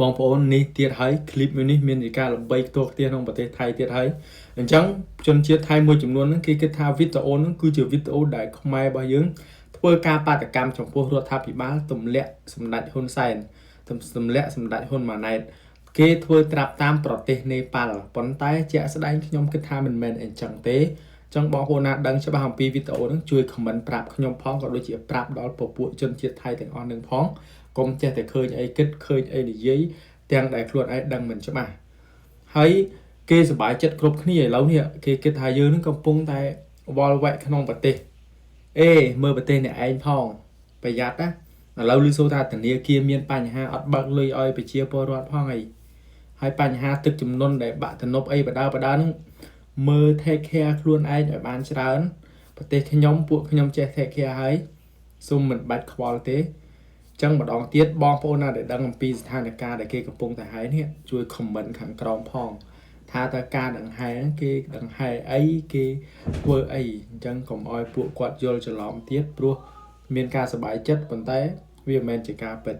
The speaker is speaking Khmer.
បងប្អូននេះទៀតហើយ clip នេះមានជាការល្បីខ្ទាស់ក្នុងប្រទេសថៃទៀតហើយអញ្ចឹងជនជាតិថៃមួយចំនួនហ្នឹងគេគិតថាវីដេអូហ្នឹងគឺជាវីដេអូដែលខ្មែររបស់យើងធ្វើការបាតកម្មចំពោះរដ្ឋាភិបាលទម្លាក់សម្ដេចហ៊ុនសែនទម្លាក់សម្ដេចហ៊ុនម៉ាណែតគេធ្វើត្រាប់តាមប្រទេសនេប៉ាល់ប៉ុន្តែជាក់ស្ដែងខ្ញុំគិតថាមិនមែនអញ្ចឹងទេចឹងបងប្អូនណាដឹងច្បាស់អំពីវីដេអូហ្នឹងជួយ comment ប្រាប់ខ្ញុំផងក៏ដូចជាប្រាប់ដល់ពពួកជនជាតិថៃទាំងអស់នឹងផងកុំចេះតែឃើញអីគិតឃើញអីនិយាយទាំងដែលខ្លួនឯងដឹងមិនច្បាស់ហើយគេសប្បាយចិត្តគ្រប់គ្នាឥឡូវនេះគេគិតថាយើងនឹងកំពុងតែវល់វែកក្នុងប្រទេសមើលប្រទេសអ្នកឯងផងប្រយ័ត្នណាឥឡូវឮសូរថាធនាគារមានបញ្ហាអត់បើកលុយឲ្យប្រជាពលរដ្ឋផងអីហើយបញ្ហាទឹកជំនន់ដែលបាក់ទំនប់អីបដាហ្នឹងមើល take care ខ្លួនឯងឲ្យបានច្រើនប្រទេសពួកខ្ញុំចេះ take care ហើយសូមមិនបាច់ខ្វល់ទេចឹងម្ដងទៀតបងប្អូនណាដែលដឹងអំពីស្ថានភាពដែលគេកំពុងតែហែនេះជួយ comment ខាងក្រោមផងថាតើការដង្ហែគេដង្ហែអីគេធ្វើអីអញ្ចឹងកុំឲ្យពួកគាត់យល់ច្រឡំទៀតព្រោះមានការសប្បាយចិត្តប៉ុន្តែវាមិនមែនជាការពិត